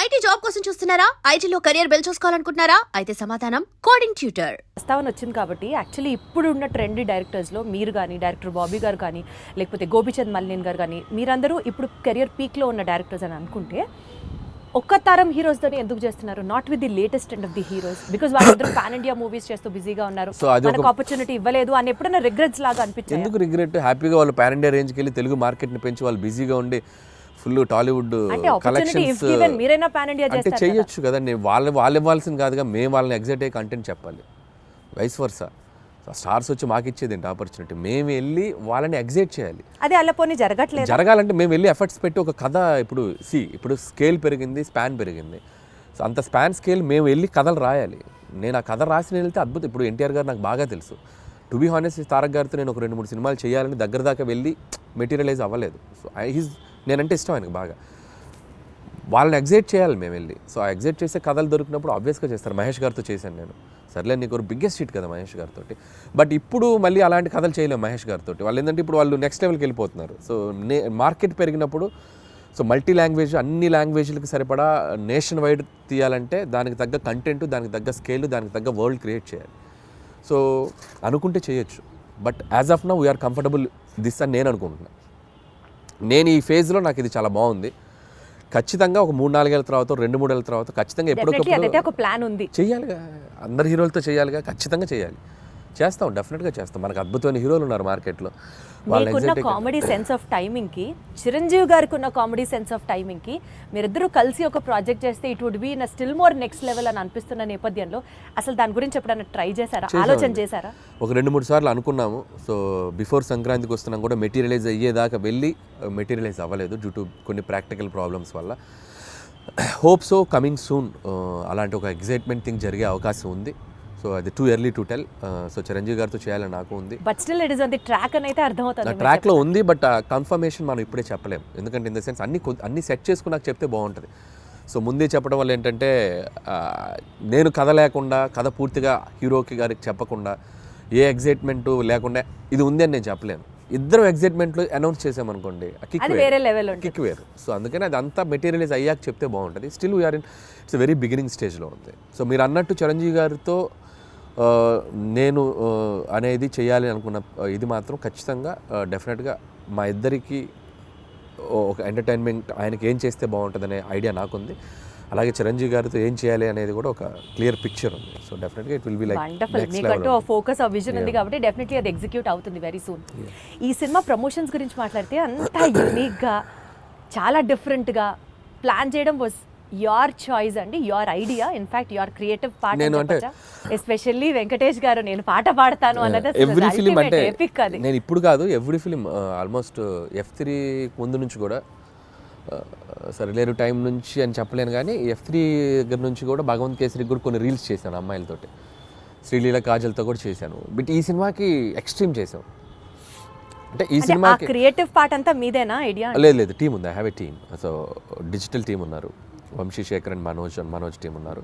IT job కోసం చూస్తున్నారా? ఐటీలో కెరియర్ బిల్డ్ చూసుకోవాలనుకుంటున్నారా? అయితే సమాధానం కోడింగ్ ట్యూటర్. ప్రస్తావన వచ్చింది కాబట్టి యాక్చువల్లీ ఇప్పుడు ఉన్న ట్రెండీ డైరెక్టర్స్లో మీరు కానీ, డైరెక్టర్ బాబీ గారు కానీ, లేకపోతే గోపీచంద్ మల్లినేని గారు కానీ, మీరందరూ ఇప్పుడు కెరియర్ పీక్లో ఉన్న డైరెక్టర్స్ అని అనుకుంటే ఒక్క తరం హీరోస్తోనే ఎందుకు చేస్తున్నారు? Not with the latest and of the heroes, because వాళ్ళందరూ పాన్ ఇండియా మూవీస్ చేస్తూ బిజీగా ఉన్నారు. మనకు ఆపర్చునిటీ ఇవ్వలేదు అని ఎప్పుడైనా రిగ్రెట్స్ లాగా అనిపించింది? ఎందుకు రిగ్రెట్? హ్యాపీగా వాళ్ళు పాన్ ఇండియా రేంజ్కి వెళ్ళి తెలుగు మార్కెట్ని పెంచి వాళ్ళు బిజీగా ఉండి ఫుల్ టాలీవుడ్ కలెక్షన్స్ మీరైనా పాన్ ఇండియా అంటే చేయొచ్చు కదండి. వాళ్ళు ఇవ్వాల్సింది కాదుగా, మేము వాళ్ళని ఎగ్జైట్ అయ్యే కంటెంట్ చెప్పాలి. వైస్ వర్సా, స్టార్స్ వచ్చి మాకు ఇచ్చేది ఏంటి ఆపర్చునిటీ? మేము వెళ్ళి వాళ్ళని ఎగ్జైట్ చేయాలి. అదే అలా పోనీ జరగట్లేదు. జరగాలంటే మేము వెళ్ళి ఎఫర్ట్స్ పెట్టి ఒక కథ ఇప్పుడు స్కేల్ పెరిగింది, స్పాన్ పెరిగింది. సో అంత స్పాన్ స్కేల్ మేము వెళ్ళి కథలు రాయాలి. నేను ఆ కథ రాసి వెళ్తే అద్భుతం. ఇప్పుడు ఎన్టీఆర్ గారు నాకు బాగా తెలుసు. టు బీ హానెస్ట్, తారక్ గారితో నేను ఒక 2-3 సినిమాలు చేయాలని దగ్గర దాకా వెళ్ళి మెటీరియలైజ్ అవ్వలేదు. సో నేనంటే ఇష్టం ఆయనకు బాగా. వాళ్ళని ఎగ్జైట్ చేయాలి మేము వెళ్ళి. సో ఆ ఎగ్జైట్ చేసే కథలు దొరికినప్పుడు ఆబ్వియస్గా చేస్తారు. మహేష్ గారితో చేశాను నేను. సర్లే, నీకు బిగ్గెస్ట్ హిట్ కదా మహేష్ గారితో. బట్ ఇప్పుడు మళ్ళీ అలాంటి కథలు చేయలేము మహేష్ గారితో. వాళ్ళు ఏంటంటే ఇప్పుడు వాళ్ళు నెక్స్ట్ లెవెల్కి వెళ్ళిపోతున్నారు. సో మార్కెట్ పెరిగినప్పుడు సో మల్టీ లాంగ్వేజ్, అన్ని లాంగ్వేజ్లకి సరిపడా నేషన్ వైడ్ తీయాలంటే దానికి తగ్గ కంటెంట్, దానికి తగ్గ స్కేల్, దానికి తగ్గ వరల్డ్ క్రియేట్ చేయాలి. సో అనుకుంటే చేయొచ్చు. But as of now we're comfortable this అని నేను అనుకుంటున్నాను. నేను ఈ ఫేజ్లో నాకు ఇది చాలా బాగుంది. ఖచ్చితంగా ఒక 3-4 ఏళ్ళ తర్వాత, 2-3 ఏళ్ళ తర్వాత ఖచ్చితంగా ఎప్పుడొకప్పుడు ఒక ప్లాన్ ఉంది. చేయాలిగా, అందరు హీరోలతో చేయాలిగా, ఖచ్చితంగా చేయాలి. చేస్తాం, డెఫినెట్గా చేస్తాం. మనకు అద్భుతమైన హీరోలు ఉన్నారు మార్కెట్లో. మీకున్న కామెడీ సెన్స్ ఆఫ్ టైమింగ్కి, చిరంజీవి గారికి ఉన్న కామెడీ సెన్స్ ఆఫ్ టైమింగ్కి మీరిద్దరూ కలిసి ఒక ప్రాజెక్ట్ చేస్తే it would be in still more next level అని అనిపిస్తున్న నేపథ్యంలో అసలు దాని గురించి ఎప్పుడైనా ట్రై చేశారా, ఆలోచన చేశారా? ఒక 2-3 సార్లు అనుకున్నాము. సో బిఫోర్ సంక్రాంతికి వస్తున్నాం కూడా మెటీరియలైజ్ అయ్యేదాకా వెళ్ళి మెటీరియలైజ్ అవ్వలేదు డ్యూ టు కొన్ని ప్రాక్టికల్ ప్రాబ్లమ్స్ వల్ల. హోప్ సో కమింగ్ సూన్ అలాంటి ఒక ఎగ్జైట్మెంట్ థింగ్ జరిగే అవకాశం ఉంది. సో అది too early to tell. So Chiranjeevi గారితో చేయాలని నాకు ఉంది. But still it is on the track అని అయితే అర్థమవుతుంది. ట్రాక్లో ఉంది, బట్ కన్ఫర్మేషన్ మనం ఇప్పుడే చెప్పలేము. ఎందుకంటే ఇన్ ద సెన్స్ అన్ని సెట్ చేసుకుని నాకు చెప్తే బాగుంటుంది. సో ముందే చెప్పడం వల్ల ఏంటంటే నేను కథ లేకుండా, కథ పూర్తిగా హీరోకి గారికి చెప్పకుండా, ఏ ఎగ్జైట్మెంట్ లేకుండా ఇది ఉంది అని నేను చెప్పలేను. ఇద్దరు ఎగ్జైట్మెంట్లు అనౌన్స్ చేసామనుకోండి, కిక్ వేరు. సో అందుకని అది అంతా మెటీరియలైజ్ అయ్యాక చెప్తే బాగుంటుంది. Still we're in its very beginning స్టేజ్లో ఉంది. సో మీరు అన్నట్టు చిరంజీవి గారితో నేను అనేది చేయాలి అనుకున్న ఇది మాత్రం ఖచ్చితంగా డెఫినెట్గా మా ఇద్దరికి ఒక ఎంటర్టైన్మెంట్, ఆయనకి ఏం చేస్తే బాగుంటుందనే ఐడియా నాకుంది. అలాగే చిరంజీవి గారితో ఏం చేయాలి అనేది కూడా ఒక క్లియర్ పిక్చర్ ఉంది. సో డెఫినెట్గా ఇట్ విల్ బి లైక్ మీకంటూ ఫోకస్, విజన్ ఉంది కాబట్టి డెఫినెట్లీ అది ఎగ్జిక్యూట్ అవుతుంది వెరీ సూన్. ఈ సినిమా ప్రమోషన్స్ గురించి మాట్లాడితే అంతా యూనిక్గా, చాలా డిఫరెంట్గా ప్లాన్ చేయడం వాజ్ యువర్ చాయిస్ అండి, your idea, in fact your creative part. Especially Venkatesh గారు నేను పాట పాడతాను అన్నది ఎవ్రీ ఫిలిం అంటే నేను ఇప్పుడు కాదు, ఎవ్రీ ఫిలిం ఆల్మోస్ట్ F3 ముందు నుంచి కూడా, సరిలేరు టైం నుంచి అని చెప్పలేను కానీ F3 దగ్గర నుంచి కూడా భగవంత్ కేసరికి కూడా కొన్ని రీల్స్ చేశాను అమ్మాయిలతోటి. శ్రీలీల కాజల్తో కూడా చేశాను. బట్ ఈ సినిమాకి ఎక్స్ట్రీమ్ చేసాం. అంటే ఈ సినిమాకి క్రియేటివ్ పార్ట్ అంతా మీదేనా ఐడియా? లేదు, టీం ఉంది. I have a team. So digital team ఉన్నారు, వంశీశేఖర్ అండ్ మనోజ్ టీం ఉన్నారు.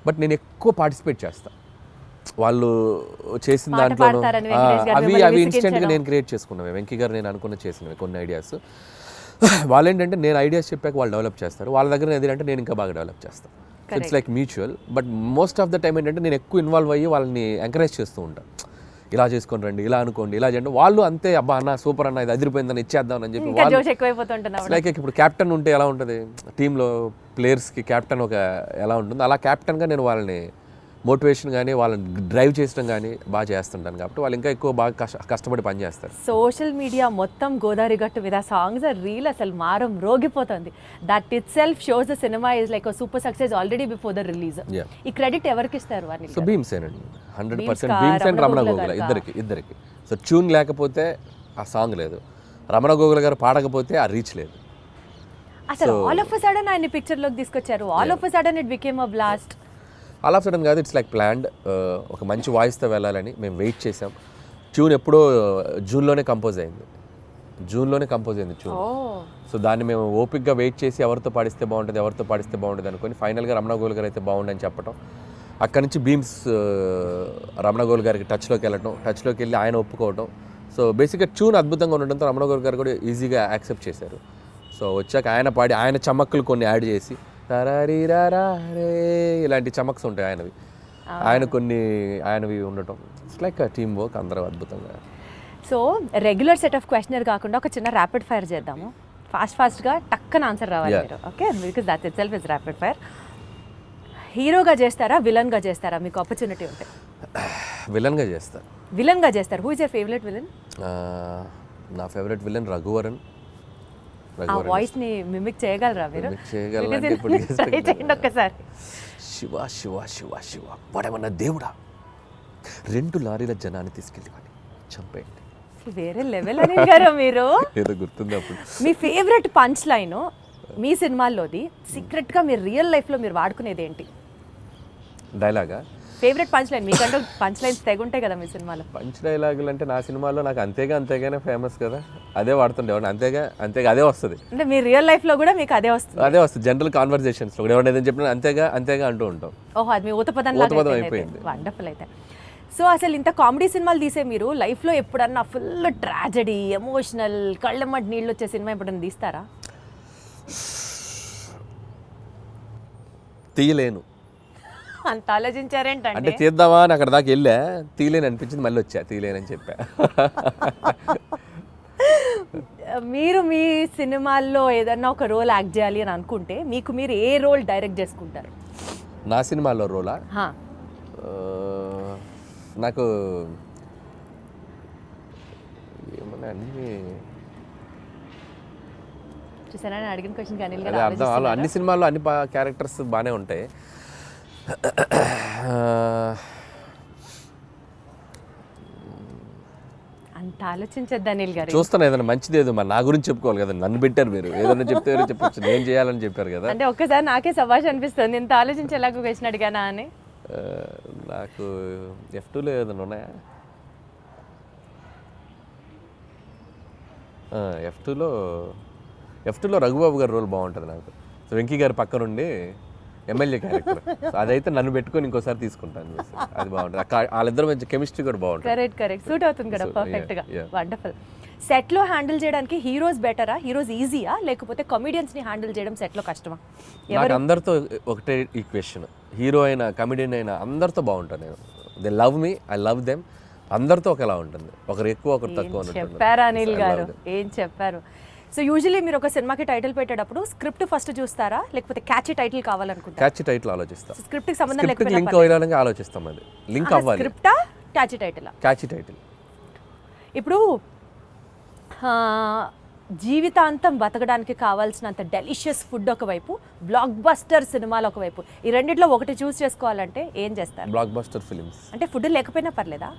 బట్ నేను ఎక్కువ పార్టిసిపేట్ చేస్తాను. వాళ్ళు చేసిన దాంట్లో అవి ఇన్స్టెంట్గా నేను క్రియేట్ చేసుకున్నాను. వెంకీ గారు నేను అనుకున్న చేసినవి కొన్ని ఐడియాస్. వాళ్ళు ఏంటంటే నేను ఐడియాస్ చెప్పాక వాళ్ళు డెవలప్ చేస్తారు. వాళ్ళ దగ్గర ఏదంటే నేను ఇంకా బాగా డెవలప్ చేస్తాను. It's like mutual. But most of the time ఏంటంటే నేను ఎక్కువ ఇన్వాల్వ్ అయ్యి వాళ్ళని ఎంకరేజ్ చేస్తూ ఉంటాను. ఇలా చేసుకొని రండి, ఇలా అనుకోండి, ఇలా చేయండి. వాళ్ళు అంతే, అబ్బా అన్న సూపర్ అన్న, ఇది అదిరిపోయిందని ఇచ్చేద్దాం అని చెప్పి. లైక్ ఇప్పుడు క్యాప్టెన్ ఉంటే ఎలా ఉంటుంది టీంలో, ప్లేయర్స్కి క్యాప్టెన్ ఒక ఎలా ఉంటుంది, అలా క్యాప్టెన్గా నేను వాళ్ళని మోటివేషన్ కానీ వాళ్ళని డ్రైవ్ చేయడం కానీ బాగా చేస్తుంటాను. కాబట్టి వాళ్ళు ఇంకా ఎక్కువ బాగా కష్టపడి పనిచేస్తారు. సోషల్ మీడియా మొత్తం గోదావరి గట్టు మీద సాంగ్స్ రీల్ అసలు మారం రోగిపోతుంది. That itself shows the cinema is like super success already before the release. ఈ క్రెడిట్ ఎవరికి ఇస్తారు? వారిని సో భీమ్సేనండి, 100% భీమ్సేన్, రమణ గోగుల ఇద్దరికి. సో ట్యూన్ లేకపోతే ఆ సాంగ్ లేదు, రమణ గోగుల గారు పాడకపోతే ఆ రీచ్ లేదు. అసలు ఆల్ ఆఫ్ ఎ సడన్ ఆయన పిక్చర్లోకి తీసుకొచ్చారు. All of a sudden it became a blast. All of sudden కాదు, ఇట్స్ లైక్ ప్లాన్డ్. ఒక మంచి వాయిస్తో వెళ్ళాలని మేము వెయిట్ చేసాం. ట్యూన్ ఎప్పుడో జూన్లోనే కంపోజ్ అయింది ట్యూన్. సో దాన్ని మేము ఓపిక్గా వెయిట్ చేసి ఎవరితో పాడిస్తే బాగుంటుంది అనుకొని ఫైనల్గా రమణ గోల్ గారు అయితే బాగుండని చెప్పడం. అక్కడి నుంచి బీమ్స్ రమణ గోల్ గారికి టచ్లోకి వెళ్ళి ఆయన ఒప్పుకోవడం. సో బేసిక్గా ట్యూన్ అద్భుతంగా ఉండడంతో రమణ గోల్ గారు కూడా ఈజీగా యాక్సెప్ట్ చేశారు. సో వచ్చాక ఆయన పాడి ఆయన చమక్కులు కొన్ని యాడ్ చేసి టరారీరారా రే ఇలాంటి చమక్స్ ఉంటాయి ఆయనవి. ఆయనవి ఉండటం ఇట్స్ లైక్ టీమ్ వర్క్, అందరూ అద్భుతంగా. So regular set of questionnaire కాకుండా ఒక చిన్న ర్యాపిడ్ ఫైర్ చేద్దాము. ఫాస్ట్గా టక్కన ఆన్సర్ రావాలి మీరు. Okay, because that it self is rapid fire. హీరోగా చేస్తారా, విలన్గా చేస్తారా? మీకు ఆపర్చునిటీ ఉంటే విలన్గా చేస్తాను. విలన్గా చేస్తారు. Who is your favourite villain? నా ఫేవరెట్ విలన్ రఘువరన్. ఆ వాయిస్ ని మిమిక్ చేయగలరా మీరు? చేయగలంటే ఇప్పుడు Try చేయండి ఒక్కసారి. శివ శివ శివ శివ వాడేమన్నా దేవుడా, 2 లారీల జనాన్ని తీసుకెళ్ళి వాడిని చంపేయండి. వేరే లెవెల్ అని గారు మీరు. ఏదో గుర్తుంది అప్పుడు. మీ ఫేవరెట్ పంచ్ లైన్ మీ సినిమాల్లోది, సీక్రెట్గా మీరు రియల్ లైఫ్లో మీరు వాడుకునేది ఏంటి? డైలాగా? ఫేవరెట్ పంచ్ లైన్ మీకంటూ పంచ్ లైన్స్ తెగుంటాయి కదా మీ సినిమాలో. పంచ్ డైలాగులు అంటే నా సినిమాలో నాకు అంతేగానే ఫేమస్ కదా, అదే వాడుతుండేవాడిని. అంతేగా అదే వస్తుంది. అంటే మీ రియల్ లైఫ్లో కూడా మీకు అదే వస్తుంది? జనరల్ కాన్వర్జేషన్స్లో కూడా ఎవరైనా ఏదైనా చెప్పినా అంతేగా అంటూ ఉంటాం. ఓహో, అది మీ ఊతపదం అయిపోయింది. వండర్ఫుల్. అయితే సో అసలు ఇంత కామెడీ సినిమాలు తీసే మీరు లైఫ్లో ఎప్పుడన్నా ఫుల్ ట్రాజడీ, ఎమోషనల్, కళ్ళమ్మటి నీళ్ళు వచ్చే సినిమా ఎప్పుడన్నా తీస్తారా? తీయలేను. అంత ఆలోచించారేంటంటే? అంటే తీద్దామా అని అక్కడ దాకా వెళ్ళా, తీయలేని అనిపించింది, మళ్ళీ వచ్చా తీయలేనని చెప్పా. మీరు మీ సినిమాల్లో ఏదన్నా ఒక రోల్ యాక్ట్ చేయాలి అని అనుకుంటే మీకు మీరు ఏ రోల్ డైరెక్ట్ చేసుకుంటారు? నా సినిమాలో రోలా? నాకు ఏమన్నా అన్ని చూసారా అడిగిన క్వశ్చన్ కానీ అర్థం. అన్ని సినిమాల్లో అన్ని క్యారెక్టర్స్ బాగానే ఉంటాయి. అంత ఆలోచించద్దు అనిల్ గారు. చూస్తాను ఏదైనా మంచిది, ఏదో మరి నా గురించి చెప్పుకోవాలి కదా, నన్ను పెట్టారు మీరు, ఏదైనా చెప్తే చెప్పచ్చు, నేను చేయాలని చెప్పారు కదా. అంటే ఒక్కసారి నాకే సభాష్ అనిపిస్తుంది, ఇంత ఆలోచించేలాగా క్వశ్చన్ అడిగానా అని. నాకు F2లో ఏదైనా ఉన్నాయా? F2లో రఘుబాబు గారి రోల్ బాగుంటుంది నాకు. సో వెంకీ గారి పక్క నుండి ఎమ్మెల్యే క్యారెక్టర్, అదైతే నన్ను పెట్టుకొని ఇంకోసారి తీసుకుంటాను. అది బాగుంటుంది. వాళ్ళిద్దరు మంచి కెమిస్ట్రీ కూడా బాగుంటుంది. కరెక్ట్ సూట్ అవుతుంది కదా పర్ఫెక్ట్గా. వండర్ఫుల్. సెట్లో హ్యాండిల్ చేయడానికి హీరోస్ బెటరా, హీరోస్ ఈజీయా, లేకపోతే కమెడియన్స్ని హ్యాండిల్ చేయడం సెట్లో కష్టమా? నాకు అందరితో ఒకటే ఈక్వేషన్, హీరో అయినా కమెడియన్ అయినా అందరితో బాగుంటాను నేను. They love me, I love them. అందరితో ఒకలా ఉంటుంది, ఒకరు ఎక్కువ ఒకరు తక్కువ. చెప్పారా అనిల్ గారు, ఏం చెప్పారు. సో యూజువల్లీ మీరు ఒక సినిమాకి టైటిల్ పెట్టేటప్పుడు స్క్రిప్ట్ ఫస్ట్ చూస్తారా, లేకపోతే క్యాచీ టైటిల్ కావాలనుకుంటారా? క్యాచీ టైటిల్ ఆలోచిస్తాం. స్క్రిప్ట్కి సంబంధం లేకపోతే లింక్ అవ్వాలని ఆలోచిస్తాం. అది లింక్ అవ్వాలి. స్క్రిప్టా క్యాచీ టైటిలా? Catchy title. ఇప్పుడు జీవితాంతం బతకడానికి కావాల్సినంత డెలిషియస్ ఫుడ్ ఒకవైపు, బ్లాక్ బస్టర్ సినిమాలు ఒకవైపు, ఈ రెండిట్లో ఒకటి చూస్ చేసుకోవాలంటే ఏం చేస్తారు? Blockbuster films. అంటే ఫుడ్ లేకపోయినా పర్లేదా?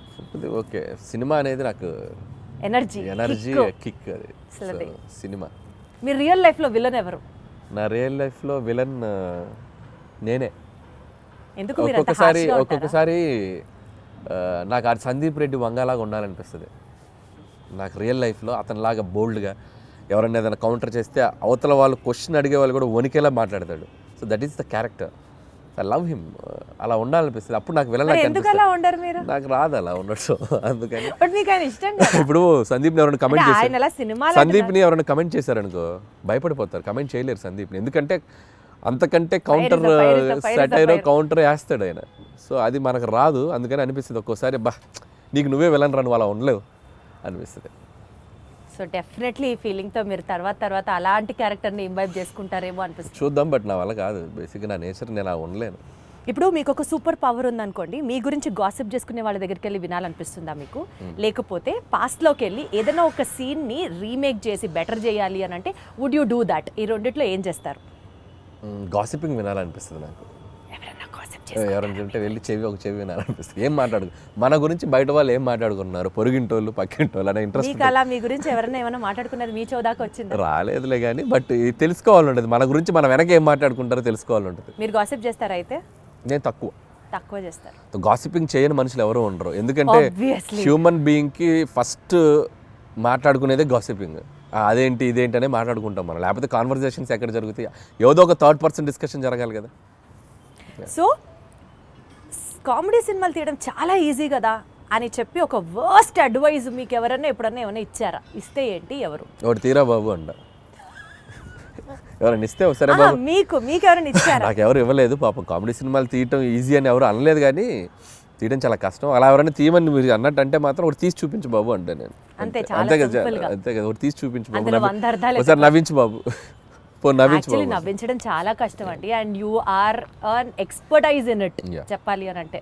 ఓకే, సినిమా అనేది నాకు ఎనర్జీ కిక్. అది సినిమా. మీ రియల్ లైఫ్లో విలన్ ఎవరు? నా రియల్ లైఫ్లో విలన్ నేనే. ఎందుకు? ఒక్కొక్కసారి నాకు ఆ సందీప్ రెడ్డి వంగలాగా ఉండాలనిపిస్తుంది. నాకు రియల్ లైఫ్లో అతనిలాగా బోల్డ్గా ఎవరైనా ఏదైనా కౌంటర్ చేస్తే అవతల వాళ్ళు క్వశ్చన్ అడిగే వాళ్ళు కూడా వణికేలా మాట్లాడతాడు. So that is the character. I love him. అలా ఉండాలనిపిస్తుంది. అప్పుడు నాకు విలన్ నాకు రాదు అలా ఉండడం. అందుకని ఇప్పుడు సందీప్ని ఎవరైనా కమెంట్ చేశారనుకో భయపడిపోతారు, కమెంట్ చేయలేరు సందీప్ని. ఎందుకంటే అంతకంటే కౌంటర్ సెటైరో కౌంటర్ వేస్తాడు ఆయన. సో అది మనకు రాదు. అందుకని అనిపిస్తుంది ఒక్కోసారి, బా నీకు నువ్వే విలన్ రా, నువ్వు అలా ఉండలేవు అనిపిస్తుంది. సో డెఫినెట్లీ ఈ ఫీలింగ్తో మీరు తర్వాత అలాంటి క్యారెక్టర్ని ఇంబైబ్ చేసుకుంటారేమో అనిపిస్తుంది. చూద్దాం. బట్ నా వల్ల కాదు, బేసిక్గా నా నేచర్, నేను అలా ఉండలేను. ఇప్పుడు మీకు ఒక సూపర్ పవర్ ఉందనుకోండి, మీ గురించి గాసిప్ చేసుకునే వాళ్ళ దగ్గరికి వెళ్ళి వినాలనిపిస్తుందా మీకు? లేకపోతే పాస్ట్లోకి వెళ్ళి ఏదైనా ఒక సీన్ని రీమేక్ చేసి బెటర్ చేయాలి అని అంటే వుడ్ యూ డూ దాట్? ఈ రెండిట్లో ఏం చేస్తారు? గాసిపింగ్ వినాలనిపిస్తుంది నాకు. ఎవరైనా చెప్తే వెళ్ళి ఒక చెవి వినాలనిపిస్తుంది. ఏం మన గురించి బయట వాళ్ళు ఏం మాట్లాడుకున్నారు, పొరుగింటోళ్ళు పక్కింటోళ్ళు అనే ఇంట్రెస్ట్. అలా మీ గురించి ఎవరైనా ఏమైనా మాట్లాడుకున్నది మీ చోదాకా వచ్చింది? రాలేదులే కానీ, బట్ తెలుసుకోవాలంటది. మన గురించి మనం వెనక ఏం మాట్లాడుకుంటారో తెలుసుకోవాలంటది. మీరు గాసిప్ చేస్తారా? అయితే నేను తక్కువ చేస్తారు. గాసిపింగ్ చేయని మనుషులు ఎవరు ఉండరు. ఎందుకంటే హ్యూమన్ బీయింగ్కి ఫస్ట్ మాట్లాడుకునేదే గాసిపింగ్. అదేంటి ఇదేంటి అనే మాట్లాడుకుంటాం మనం. లేకపోతే కాన్వర్జేషన్స్ ఎక్కడ జరుగుతాయి? ఏదో ఒక థర్డ్ పర్సన్ డిస్కషన్ జరగాలి కదా. సో కామెడీ సినిమాలు తీయడం చాలా ఈజీ కదా అని చెప్పి ఒక వర్స్ట్ అడ్వైజ్ మీకు ఎవరైనా ఎప్పుడన్నా ఏమైనా ఇచ్చారా? ఇస్తే ఏంటి, ఎవరు? ఒకటి తీరా బాబు అంట. ఎవరైనా ఇస్తే ఒకసారి బాబు మీకు ఎవరైనా ఇచ్చారా? నాకు ఎవరు ఇవ్వలేదు పాపం. కామెడీ సినిమాలు తీయటం ఈజీ అని ఎవరు అనలేదు, కానీ తీయడం చాలా కష్టం. అలా ఎవరైనా తీయమని మీరు అన్నట్టు అంటే మాత్రం ఒకటి తీసి చూపించు బాబు అంటే నేను అంతే, అంతే చాలా కదా, simple గా. అంతే కదా, ఒకటి తీసి చూపించు బాబు, అందులో 100 అర్థాలు ఒకసారి నవ్వించు బాబు, పో నవ్వించు యాక్చువల్లీ బాబు. నవ్వించడం చాలా కష్టం అండి. And you are an expertise in it Yeah. చెప్పాలి అని అంటే.